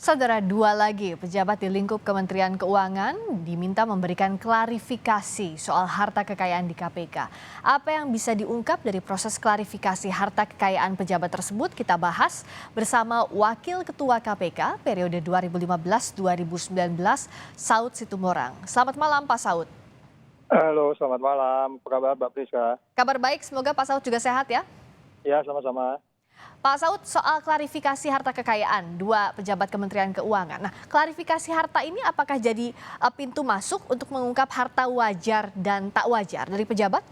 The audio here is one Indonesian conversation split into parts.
Saudara, dua lagi pejabat di lingkup Kementerian Keuangan diminta memberikan klarifikasi soal harta kekayaan di KPK. Apa yang bisa diungkap dari proses klarifikasi harta kekayaan pejabat tersebut kita bahas bersama Wakil Ketua KPK periode 2015-2019, Saud Situmorang. Selamat malam Pak Saud. Halo, selamat malam. Apa kabar, Mbak Priska? Kabar baik, semoga Pak Saud juga sehat ya. Ya, sama-sama. Pak Saud, soal klarifikasi harta kekayaan dua pejabat Kementerian Keuangan. Nah, klarifikasi harta ini apakah jadi pintu masuk untuk mengungkap harta wajar dan tak wajar dari pejabat?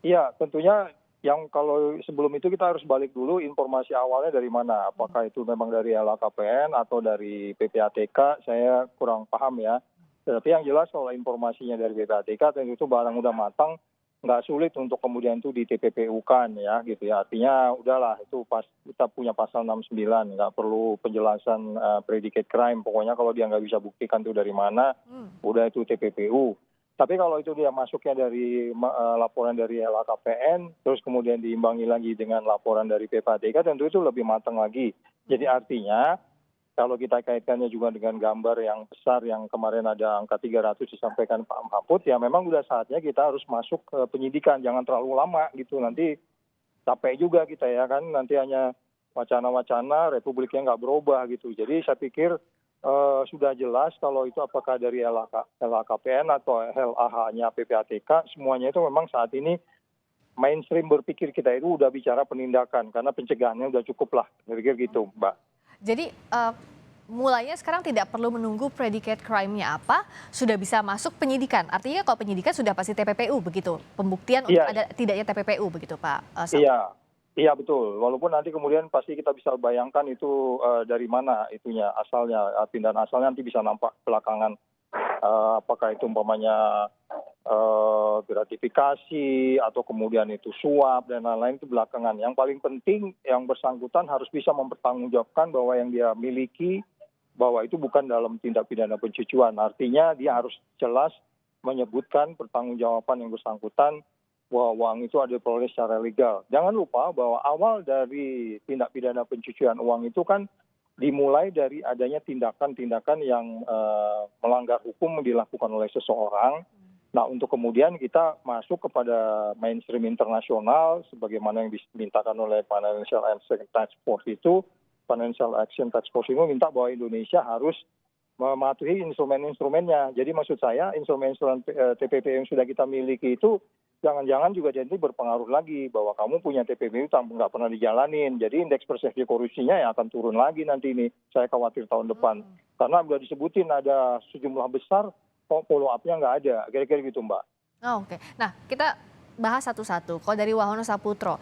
Iya, tentunya yang kalau sebelum itu kita harus balik dulu informasi awalnya dari mana. Apakah itu memang dari LHKPN atau dari PPATK, saya kurang paham ya. Tapi yang jelas kalau informasinya dari PPATK, tentu itu barang udah matang, nggak sulit untuk kemudian itu di TPPU-kan ya gitu ya. Artinya udahlah itu pas kita punya pasal 69, nggak perlu penjelasan predicate crime. Pokoknya kalau dia nggak bisa buktikan itu dari mana, udah itu TPPU. Tapi kalau itu dia masuknya dari laporan dari LHKPN, terus kemudian diimbangi lagi dengan laporan dari PPATK, tentu itu lebih matang lagi. Jadi artinya kalau kita kaitkannya juga dengan gambar yang besar yang kemarin ada angka 300 disampaikan Pak Mahfud, ya memang sudah saatnya kita harus masuk ke penyidikan, jangan terlalu lama gitu, nanti capek juga kita ya kan, nanti hanya wacana-wacana, republiknya nggak berubah gitu. Jadi saya pikir sudah jelas kalau itu apakah dari LHKPN atau LAH-nya PPATK, semuanya itu memang saat ini mainstream berpikir kita itu udah bicara penindakan, karena pencegahannya udah cukup lah, saya pikir gitu Mbak. Jadi mulainya sekarang tidak perlu menunggu predicate crime-nya apa, sudah bisa masuk penyidikan. Artinya kalau penyidikan sudah pasti TPPU begitu, pembuktian untuk ada tidaknya TPPU begitu Pak Saud. Iya betul, walaupun nanti kemudian pasti kita bisa bayangkan itu dari mana itunya asalnya, tindakan asalnya nanti bisa nampak belakangan, apakah itu umpamanya gratifikasi atau kemudian itu suap dan lain-lain, itu belakangan. Yang paling penting yang bersangkutan harus bisa mempertanggungjawabkan bahwa yang dia miliki bahwa itu bukan dalam tindak pidana pencucian. Artinya dia harus jelas menyebutkan pertanggungjawaban yang bersangkutan bahwa uang itu ada diperoleh secara legal. Jangan lupa bahwa awal dari tindak pidana pencucian uang itu kan dimulai dari adanya tindakan-tindakan yang melanggar hukum dilakukan oleh seseorang. Nah, untuk kemudian kita masuk kepada mainstream internasional sebagaimana yang dimintakan oleh Financial Action Task Force itu, Financial Action Task Force itu minta bahwa Indonesia harus mematuhi instrumen-instrumennya. Jadi maksud saya instrumen-instrumen TPP yang sudah kita miliki itu jangan-jangan juga jadi berpengaruh lagi bahwa kamu punya TPP itu nggak pernah dijalanin. Jadi indeks persepsi korupsinya yang akan turun lagi nanti ini. Saya khawatir tahun depan. Karena udah disebutin ada sejumlah besar, kok follow up-nya nggak ada. Kira-kira gitu Mbak. Oh, oke. Nah, kita bahas satu-satu. Kalau dari Wahono Saputro,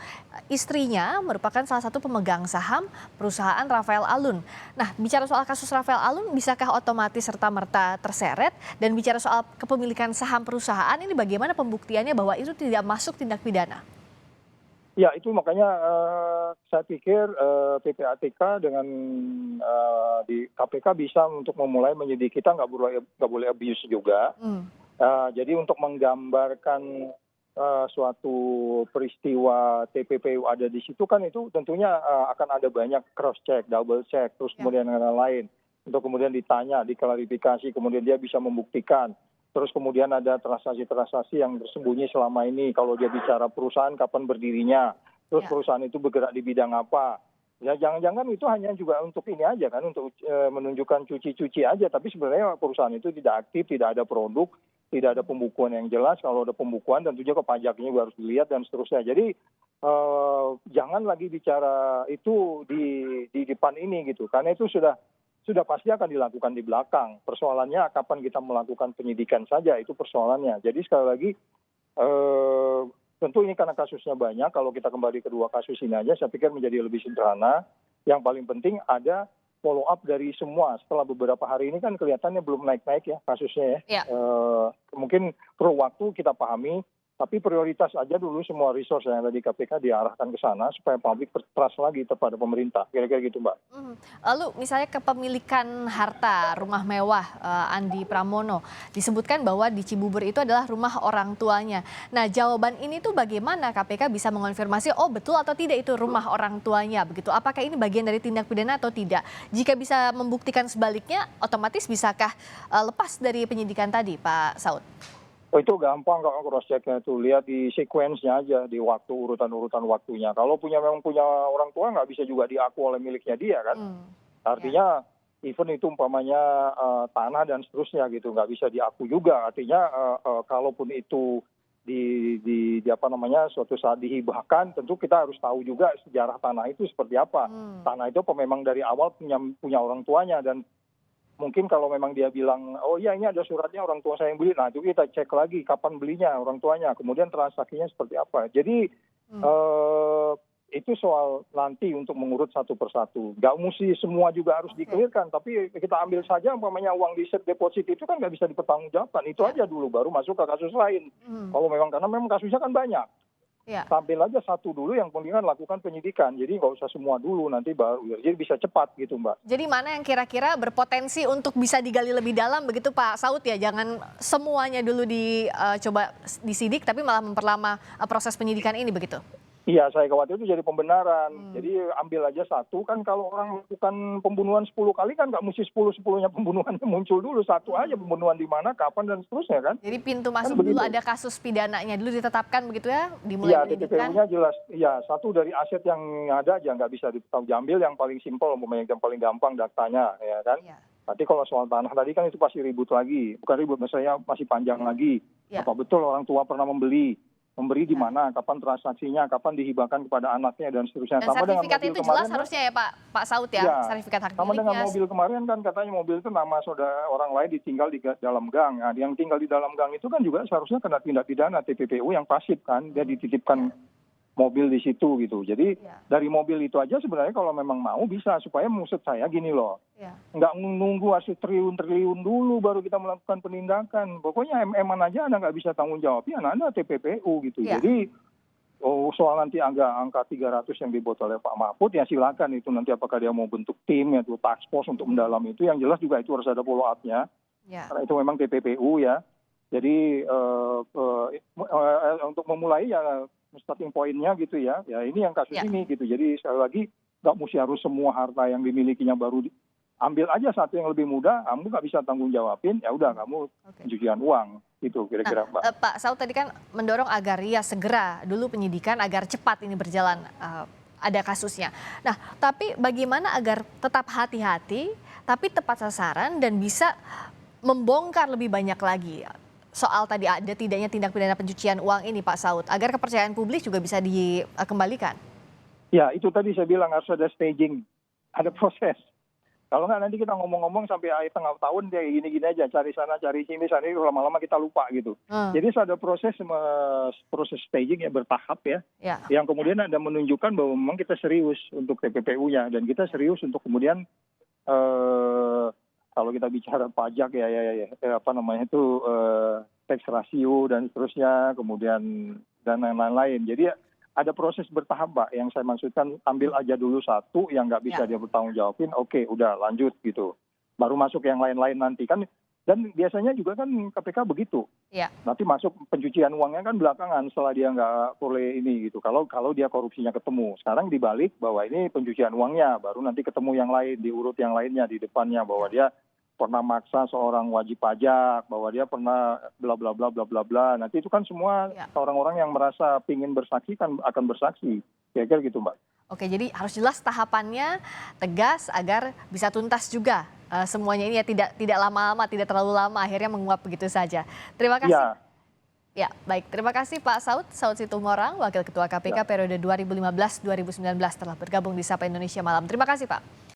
istrinya merupakan salah satu pemegang saham perusahaan Rafael Alun. Nah, bicara soal kasus Rafael Alun, bisakah otomatis serta-merta terseret? Dan bicara soal kepemilikan saham perusahaan, ini bagaimana pembuktiannya bahwa itu tidak masuk tindak pidana? Ya, itu makanya saya pikir PPATK dengan di KPK bisa untuk memulai menyidik. Kita nggak boleh abuse juga. Jadi untuk menggambarkan suatu peristiwa TPPU ada di situ kan itu tentunya akan ada banyak cross check, double check, terus kemudian yang lain untuk kemudian ditanya, diklarifikasi, kemudian dia bisa membuktikan. Terus kemudian ada transaksi-transaksi yang tersembunyi selama ini. Kalau dia bicara perusahaan kapan berdirinya, terus perusahaan itu bergerak di bidang apa. Ya jangan-jangan itu hanya juga untuk ini aja kan, untuk menunjukkan cuci-cuci aja. Tapi sebenarnya perusahaan itu tidak aktif, tidak ada produk, tidak ada pembukuan yang jelas. Kalau ada pembukuan tentunya ke pajaknya juga harus dilihat dan seterusnya. Jadi jangan lagi bicara itu di depan ini gitu. Karena itu sudah pasti akan dilakukan di belakang. Persoalannya kapan kita melakukan penyidikan saja, itu persoalannya. Jadi sekali lagi tentu ini karena kasusnya banyak, kalau kita kembali ke dua kasus ini aja saya pikir menjadi lebih sederhana. Yang paling penting ada follow up dari semua. Setelah beberapa hari ini kan kelihatannya belum naik-naik ya kasusnya ya. Mungkin perlu waktu kita pahami Tapi prioritas aja dulu semua resource yang ada di KPK diarahkan ke sana supaya publik trust lagi kepada pemerintah. Kira-kira gitu, Mbak. Lalu misalnya kepemilikan harta rumah mewah Andi Pramono, disebutkan bahwa di Cibubur itu adalah rumah orang tuanya. Nah, jawaban ini tuh bagaimana KPK bisa mengonfirmasi oh betul atau tidak itu rumah orang tuanya begitu? Apakah ini bagian dari tindak pidana atau tidak? Jika bisa membuktikan sebaliknya, otomatis bisakah lepas dari penyidikan tadi, Pak Saud? Oh, itu gampang kok cross check-nya tuh. Lihat di sequence-nya aja, di waktu urutan-urutan waktunya. Kalau memang punya orang tua nggak bisa juga diaku oleh miliknya dia kan. Artinya even itu umpamanya tanah dan seterusnya gitu nggak bisa diaku juga. Artinya kalaupun itu di apa namanya suatu saat dihibahkan, tentu kita harus tahu juga sejarah tanah itu seperti apa. Tanah itu memang dari awal punya orang tuanya, dan mungkin kalau memang dia bilang, oh iya ini ada suratnya orang tua saya yang beli, nah itu kita cek lagi kapan belinya orang tuanya, kemudian transaksinya seperti apa. Jadi itu soal nanti untuk mengurut satu persatu. Nggak mesti semua juga harus dikelirkan, tapi kita ambil saja umpamanya uang di safe deposit itu kan nggak bisa dipertanggungjawabkan. Itu aja dulu, baru masuk ke kasus lain. Kalau memang, karena memang kasusnya kan banyak. Tampil aja satu dulu, yang penting kan lakukan penyidikan. Jadi nggak usah semua dulu, nanti baru. Jadi bisa cepat gitu, Mbak. Jadi mana yang kira-kira berpotensi untuk bisa digali lebih dalam begitu Pak Saud ya? Jangan semuanya dulu dicoba disidik tapi malah memperlama proses penyidikan ini begitu? Iya, saya khawatir itu jadi pembenaran. Jadi ambil aja satu, kan kalau orang melakukan pembunuhan 10 kali kan nggak mesti 10-10-nya pembunuhannya muncul dulu. Satu aja pembunuhan di mana, kapan, dan seterusnya kan. Jadi pintu masuk kan dulu, ada kasus pidananya dulu ditetapkan begitu ya? Dimulai penyidikan. TPPU-nya jelas. Iya, satu dari aset yang ada aja nggak bisa diambil, yang paling simpel, yang paling gampang datanya, ya kan. Tapi kalau soal tanah tadi kan itu pasti ribut lagi. Bukan ribut, maksudnya masih panjang lagi. Apa betul orang tua pernah memberi di mana, kapan transaksinya, kapan dihibahkan kepada anaknya, dan seterusnya. Dan sama sertifikat itu jelas harusnya ya Pak Saud ya, sertifikat hak miliknya. Sama dengan mobil kemarin kan katanya mobil itu nama saudara orang lain ditinggal di dalam gang. Nah, yang tinggal di dalam gang itu kan juga seharusnya kena tindak pidana TPPU yang pasif kan, dia dititipkan mobil di situ gitu. Jadi dari mobil itu aja sebenarnya kalau memang mau bisa, supaya maksud saya gini loh, nggak nunggu hasil triliun-triliun dulu baru kita melakukan penindakan. Pokoknya MM-an aja Anda nggak bisa tanggung jawabnya, Anda TPPU gitu. Jadi soal nanti angka 300 yang dibuat oleh Pak Mahfud, ya silakan itu nanti apakah dia mau bentuk tim, yaitu task force untuk mendalami itu. Yang jelas juga itu harus ada follow up-nya, karena itu memang TPPU ya. Jadi untuk memulai ya starting point-nya gitu ya ini yang kasus ini gitu. Jadi sekali lagi nggak mesti harus semua harta yang dimilikinya baru ambil aja satu yang lebih mudah, kamu nggak bisa tanggung jawabin, ya udah kamu pencucian uang gitu kira-kira Mbak. Pak Saud tadi kan mendorong agar ya segera dulu penyidikan agar cepat ini berjalan ada kasusnya. Nah tapi bagaimana agar tetap hati-hati tapi tepat sasaran dan bisa membongkar lebih banyak lagi soal tadi ada tidaknya tindak pidana pencucian uang ini Pak Saud, agar kepercayaan publik juga bisa dikembalikan? Ya itu tadi saya bilang harus ada staging, ada proses. Kalau nggak nanti kita ngomong-ngomong sampai akhir tengah tahun kayak gini-gini aja, cari sana cari sini, lama-lama kita lupa gitu. Jadi ada proses staging ya bertahap ya, yang kemudian ada menunjukkan bahwa memang kita serius untuk TPPU-nya, dan kita serius untuk kemudian kalau kita bicara pajak apa namanya itu tax ratio dan seterusnya, kemudian dan lain-lain. Jadi ada proses bertahap, Mbak, yang saya maksudkan. Ambil aja dulu satu yang nggak bisa dia bertanggung jawabin, oke udah lanjut gitu. Baru masuk yang lain-lain nanti kan. Dan biasanya juga kan KPK begitu. Nanti masuk pencucian uangnya kan belakangan setelah dia nggak boleh ini gitu. Kalau dia korupsinya ketemu. Sekarang dibalik bahwa ini pencucian uangnya, baru nanti ketemu yang lain, diurut yang lainnya di depannya, bahwa dia pernah maksa seorang wajib pajak, bahwa dia pernah bla bla bla bla bla bla. Nanti itu kan semua orang-orang yang merasa pingin bersaksi kan akan bersaksi. Kira-kira gitu, Mbak. Oke, jadi harus jelas tahapannya, tegas agar bisa tuntas juga semuanya ini ya, tidak lama-lama, tidak terlalu lama akhirnya menguap begitu saja. Terima kasih. Ya, baik. Terima kasih Pak Saud Situmorang, Wakil Ketua KPK periode 2015-2019 telah bergabung di Sapa Indonesia Malam. Terima kasih Pak.